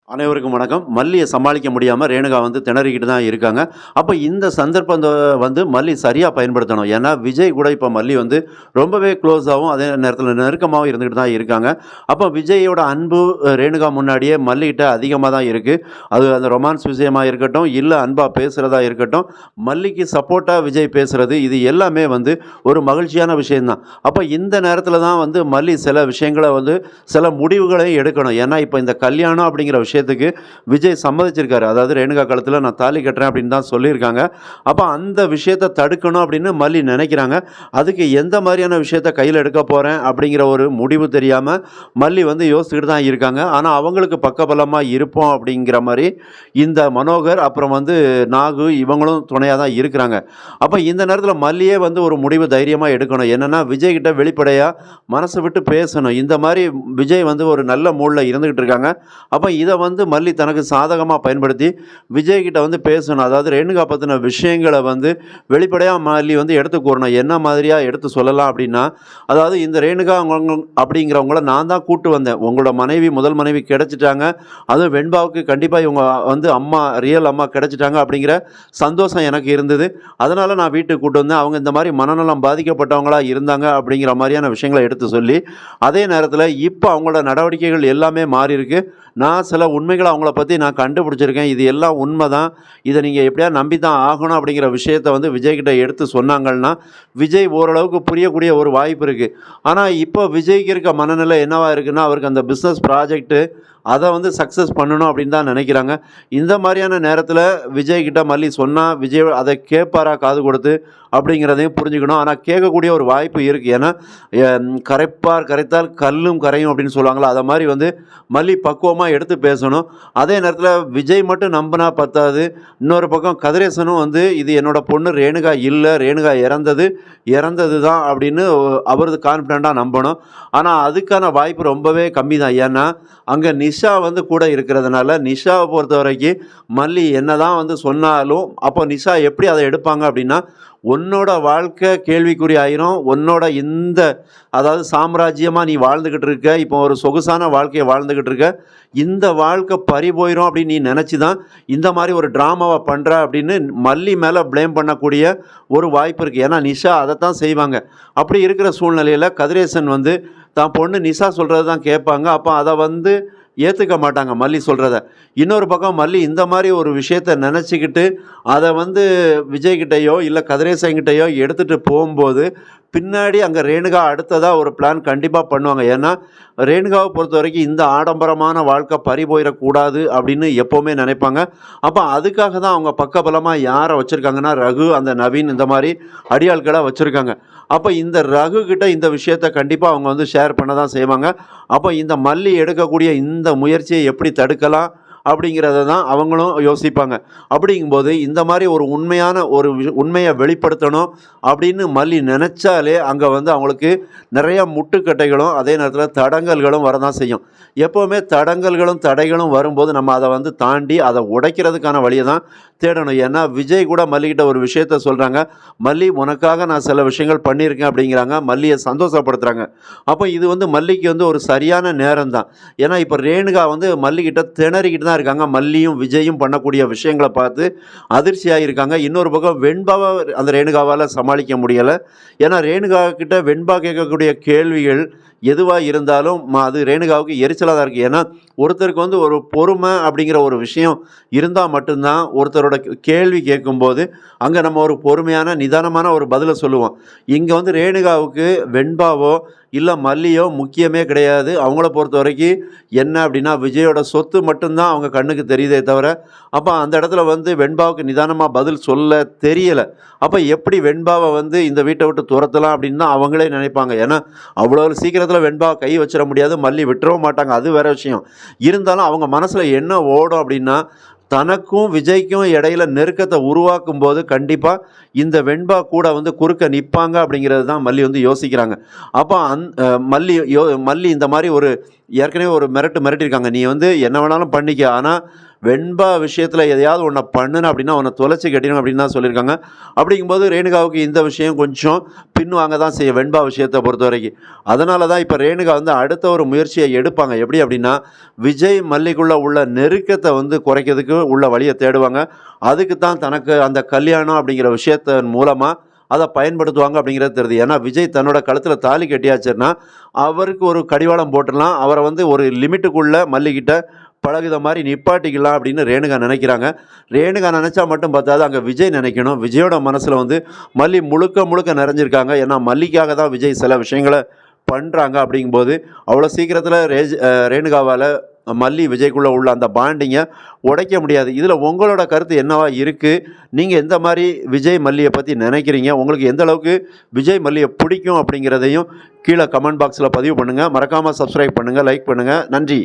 அனைவருக்கும் வணக்கம். மல்லிய சமாளிக்க முடியாம ரேணுகா வந்து திணறிக்கிட்டு தான் இருக்காங்க. அப்ப இந்த சந்தர்ப்பத்த வந்து மல்லி சரியா பயன்படுத்தணும். ஏன்னா, விஜய் கூட இப்ப மல்லி வந்து ரொம்பவே க்ளோஸாவும், அதே நேரத்தில நெருக்கமாவும் இருந்துகிட்டு தான் இருக்காங்க. அப்ப விஜயோட அன்பு ரேணுகா முன்னாடியே மல்லிகிட்ட அதிகமா தான் இருக்கு. அது அந்த ரொமான்ஸ் விஷயமா இருக்கட்டும், இல்ல அன்பா பேசுறதா இருக்கட்டும், மல்லிக்கு சப்போர்ட்டா விஜய் பேசுறது, இது எல்லாமே வந்து ஒரு மகிழ்ச்சியான விஷயம் தான். அப்ப இந்த நேரத்தில தான் வந்து மல்லி சில விஷயங்கள வந்து சில முடிவுகளை எடுக்கணும். ஏன்னா, இப்ப இந்த கல்யாணம் அப்படிங்கிற விஷயத்துக்கு விஜய் சம்மதிச்சிருக்காரு. அதாவது ரேணுகா கழுத்துல நான் தாலி கட்டுறேன் அப்படின்னு தான் சொல்லியிருக்காங்க. அப்ப அந்த விஷயத்த தடுக்கணும் அப்படின்னு மல்லி நினைக்கிறாங்க. அதுக்கு எந்த மாதிரியான விஷயத்த கையில எடுக்க போறேன் அப்படிங்கிற ஒரு முடிவு தெரியாம மல்லி வந்து யோசிச்சுக்கிட்டு தான் இருக்காங்க. ஆனா அவங்களுக்கு பக்கபலமா இருப்போம் அப்படிங்கிற மாரி இந்த மனோகர், அப்புறம் வந்து நாகு இவங்களும் துணையா தான் இருக்கிறாங்க. அப்ப இந்த நேரத்துல மல்லியே வந்து ஒரு முடிவு தைரியமா எடுக்கணும். என்னன்னா விஜய் கிட்ட வெளிப்படையா மனசு விட்டு பேசணும். இந்த மாரி விஜய் வந்து ஒரு நல்ல மூட்ல இருந்துகிட்டு இருக்காங்க. அப்ப இத வந்து மல்லி தனக்கு சாதகமா பயன்படுத்தி விஜய் கிட்ட வந்து பேசணும். அதாவது ரேணுகா பத்தின விஷயங்கள வந்து வெளிப்படையா மல்லி வந்து எடுத்து கூறணும். என்ன மாதிரியா எடுத்து சொல்லலாம் அப்படின்னா, அதாவது இந்த ரேணுகா அப்படிங்கிறவங்கள நான் தான் கூட்டு வந்தேன். உங்களோட மனைவி, முதல் மனைவி கிடைச்சிட்டாங்க. அதுவும் வெண்பாவுக்கு கண்டிப்பா இவங்க வந்து அம்மா, ரியல் அம்மா கிடைச்சிட்டாங்க அப்படிங்கிற சந்தோஷம் எனக்கு இருந்தது. அதனால நான் வீட்டுக்கு கூட்டு வந்தேன். அவங்க இந்த மாரி மனநலம் பாதிக்கப்பட்டவங்களா இருந்தாங்க அப்படிங்கிற மாரியான விஷயங்கள எடுத்து சொல்லி, அதே நேரத்தில இப்ப அவங்களோட நடவடிக்கைகள் எல்லாமே மாறியிருக்கு. நான் சில உண்மைகள அவங்கள பத்தி நான் கண்டுபிடிச்சிருக்கேன். இது எல்லாம் உண்மதான். இத நீங்க எப்படியாவது நம்பி தான் ஆகணும் அப்படிங்கிற விஷயத்த வந்து விஜய் கிட்ட எடுத்து சொன்னாங்கன்னா, விஜய் ஓரளவுக்கு புரியக்கூடிய ஒரு வாய்ப்பு இருக்கு. ஆனா, இப்போ விஜய்க்கு இருக்க மனநிலை என்னவா இருக்குன்னா, அவருக்கு அந்த பிசினஸ் ப்ராஜெக்ட்டு அத வந்து சக்சஸ் பண்ணணும் அப்படின்னு தான் நினைக்கிறாங்க. இந்த மாரியான நேரத்தில விஜய் கிட்ட மல்லி சொன்னா, விஜய் அத கேட்பாரா காது கொடுத்து அப்படிங்கிறதையும் புரிஞ்சுக்கணும். ஆனா கேட்கக்கூடிய ஒரு வாய்ப்பு இருக்கு. ஏன்னா, கரைப்பார் கரைத்தால் கல்லும் கரையும் அப்படின்னு சொல்லுவாங்கல்ல, அத மாரி வந்து மல்லி பக்குவமா எடுத்து பேசணும். அதே நேரத்தில விஜய் மட்டும் நம்புனா பத்தாது. இன்னொரு பக்கம் கதிரேசனும் வந்து இது என்னோட பொண்ணு ரேணுகா இல்ல, ரேணுகா இறந்தது, இறந்தது தான் அப்படின்னு அவரு கான்ஃபிடென்ட்டா நம்பணும். ஆனா அதுக்கான வாய்ப்பு ரொம்பவே கம்மி தான். ஏன்னா, அங்க நிஷா வந்து கூட இருக்கிறதுனால, நிஷாவ பொறுத்தவரைக்கும் மல்லி என்னதான் வந்து சொன்னாலும், அப்போ நிஷா எப்படி அத எடுப்பாங்க அப்படின்னா, உன்னோட வாழ்க்கை கேள்விக்குறி ஆயிரும். உன்னோட இந்த அதாவது சாம்ராஜ்யமா நீ வாழ்ந்துகிட்டு இருக்க. இப்போ ஒரு சொகுசான வாழ்க்கைய வாழ்ந்துகிட்டு இருக்க. இந்த வாழ்க்கை பறி போயிரும் அப்படின்னு நீ நெனச்சு தான் இந்த மாரி ஒரு ட்ராமாவ பண்ற அப்படின்னு மல்லி மேல ப்ளேம் பண்ணக்கூடிய ஒரு வாய்ப்பு இருக்கு. ஏன்னா, நிஷா அதத்தான் செய்வாங்க. அப்படி இருக்கிற சூழ்நிலையில கதிரேசன் வந்து தான் பொண்ணு நிஷா சொல்றது தான் கேட்பாங்க. அப்ப அத வந்து ஏத்துக்க மாட்டாங்க மல்லி சொல்றத. இன்னொரு பக்கம் மல்லி இந்த மாரி ஒரு விஷயத்த நெனச்சுக்கிட்டு, அத வந்து விஜய் கிட்டயோ, இல்ல கதிரேசன் கிட்டயோ எடுத்துட்டு போம்போது, பின்னாடி அங்க ரேணுகா அடுத்ததா ஒரு பிளான் கண்டிப்பா பண்ணுவாங்க. ஏன்னா, ரேணுகாவ பொறுத்தவரைக்கும் இந்த ஆடம்பரமான வாழ்க்கை பறி போயிறக்கூடாது அப்படின்னு எப்பவுமே நெனைப்பாங்க. அப்ப அதுக்காக தான் அவங்க பக்கபலமா யார வச்சிருக்காங்கன்னா, ரகு, அந்த நவீன் இந்த மாரி அடியாட்கள வச்சிருக்காங்க. அப்ப இந்த ரகு கிட்ட இந்த விஷயத்த கண்டிப்பா அவங்க வந்து ஷேர் பண்ண தான் செய்வாங்க. அப்ப இந்த மல்லி எடுக்கக்கூடிய இந்த முயற்சியை எப்படி தடுக்கலாம்? அப்படிங்கிறத தான் அவங்களும் யோசிப்பாங்க. அப்படிங்கும்போது இந்த மாரி ஒரு உண்மையான ஒரு உண்மைய வெளிப்படுத்தணும் அப்படின்னு மல்லி நெனச்சாலே, அங்க வந்து அவங்களுக்கு நெறைய முட்டுக்கட்டைகளும், அதே நேரத்தில தடங்கல்களும் வரதான் செய்யும். எப்பவுமே தடங்கல்களும், தடைகளும் வரும்போது நம்ம அத வந்து தாண்டி அத உடைக்கிறதுக்கான வழிய தான் தேடணும். ஏன்னா, விஜய் கூட மல்லிகிட்ட ஒரு விஷயத்த சொல்றாங்க. "மல்லி உனக்காக நான் சில விஷயங்கள் பண்ணியிருக்கேன்" அப்படிங்கிறாங்க. மல்லிய சந்தோஷப்படுத்துறாங்க. அப்ப இது வந்து மல்லிக்கு வந்து ஒரு சரியான நேரம் தான். ஏன்னா, இப்ப ரேணுகா வந்து மல்லிகிட்ட திணறிக்கிட்டு தான் இருக்காங்க. மல்லியும், விஜயும் பண்ணக்கூடிய விஷயங்கள பார்த்து அதிர்ச்சியாயிருக்காங்க. இன்னொரு பக்கம் வெண்பாவ அந்த ரேணுகாவால சமாளிக்க முடியல. ஏன்னா, ரேணுகா கிட்ட வெண்பா கேட்கக்கூடிய கேள்விகள் எதுவா இருந்தாலும் அது ரேணுகாவுக்கு எரிச்சலா தான் இருக்கு. ஏன்னா, ஒருத்தருக்கு வந்து ஒரு பொறுமை அப்படிங்கிற ஒரு விஷயம் இருந்தா மட்டும் தான் ஒருத்தரோட கேள்வி கேட்கும்போது, அங்க நம்ம ஒரு பொறுமையான, நிதானமான ஒரு பதில சொல்லுவோம். இங்க வந்து ரேணுகாவுக்கு வெண்பாவோ, இல்ல மல்லியோ முக்கியமே கிடையாது. அவங்கள பொறுத்தவரைக்கும் என்ன அப்படின்னா, விஜயோட சொத்து மட்டும் தான் அவங்க கண்ணுக்கு தெரியுதே தவிர, அப்ப அந்த இடத்துல வந்து வெண்பாவுக்கு நிதானமா பதில் சொல்ல தெரியல. அப்ப எப்படி வெண்பாவ வந்து இந்த வீட்ட விட்டு துரத்தலாம் அப்படின்னு தான் அவங்களே நினைப்பாங்க. ஏன்னா, அவ்வளோ சீக்கிரத்தில வெண்பாவ கை வச்சிட முடியாது. மல்லி விட்டுறவும் மாட்டாங்க. அது வேற விஷயம். இருந்தாலும் அவங்க மனசுல என்ன ஓடும் அப்படின்னா, தனக்கும் விஜய்க்கும் இடையில நெருக்கத்த உருவாக்கும்போது, கண்டிப்பா இந்த வெண்பா கூட வந்து குறுக்க நிப்பாங்க அப்படிங்கிறது தான் மல்லி வந்து யோசிக்கிறாங்க. அப்ப மல்லி இந்த மாரி ஒரு ஏற்கனவே ஒரு மிரட்டியிருக்காங்க. "நீ வந்து என்ன வேணாலும் பண்ணிக்க. ஆனா வெண்பா விஷயத்தில் எதையாவது ஒன்றை பண்ணுன அப்படின்னா அவனை தொலைச்சி கட்டிடும் அப்படின்னு தான் சொல்லியிருக்காங்க. அப்படிங்கும்போது ரேணுகாவுக்கு இந்த விஷயம் கொஞ்சம் பின்வாங்க தான் செய்யும் வெண்பா விஷயத்தை பொறுத்த வரைக்கும். அதனால தான் இப்போ ரேணுகா வந்து அடுத்த ஒரு முயற்சியை எடுப்பாங்க. எப்படி அப்படின்னா, விஜய் மல்லிக்குள்ளே உள்ள நெருக்கத்தை வந்து குறைக்கிறதுக்கு உள்ள வழியை தேடுவாங்க. அதுக்கு தான் தனக்கு அந்த கல்யாணம் அப்படிங்கிற விஷயத்தின் மூலமாக அதை பயன்படுத்துவாங்க அப்படிங்கிறது தெரியுது. ஏன்னா விஜய் தன்னோட கழுத்தில் தாலி கட்டியாச்சுன்னா அவருக்கு ஒரு கடிவாளம் போட்டுடலாம். அவரை வந்து ஒரு லிமிட்டுக்குள்ளே மல்லிகிட்ட பழகுத மாதிரி நிப்பாட்டிக்கலாம் அப்படின்னு ரேணுகா நினைக்கிறாங்க. ரேணுகா நினச்சா மட்டும் பார்த்தாது, அங்கே விஜய் நினைக்கணும். விஜயோட மனசில் வந்து மல்லி முழுக்க முழுக்க நிறைஞ்சிருக்காங்க. ஏன்னா மல்லிக்காக தான் விஜய் சில விஷயங்களை பண்ணுறாங்க. அப்படிங்கும்போது அவ்வளோ சீக்கிரத்தில் ரேணுகாவால் மல்லி விஜய்க்குள்ளே உள்ள அந்த பாண்டிங்கை உடைக்க முடியாது. இதில் உங்களோட கருத்து என்னவா இருக்குது? நீங்கள் எந்த மாதிரி விஜய் மல்லியை பற்றி நினைக்கிறீங்க? உங்களுக்கு எந்த அளவுக்கு விஜய் மல்லியை பிடிக்கும் அப்படிங்கிறதையும் கீழே கமெண்ட் பாக்ஸில் பதிவு பண்ணுங்கள். மறக்காமல் சப்ஸ்கிரைப் பண்ணுங்கள், லைக் பண்ணுங்கள். நன்றி.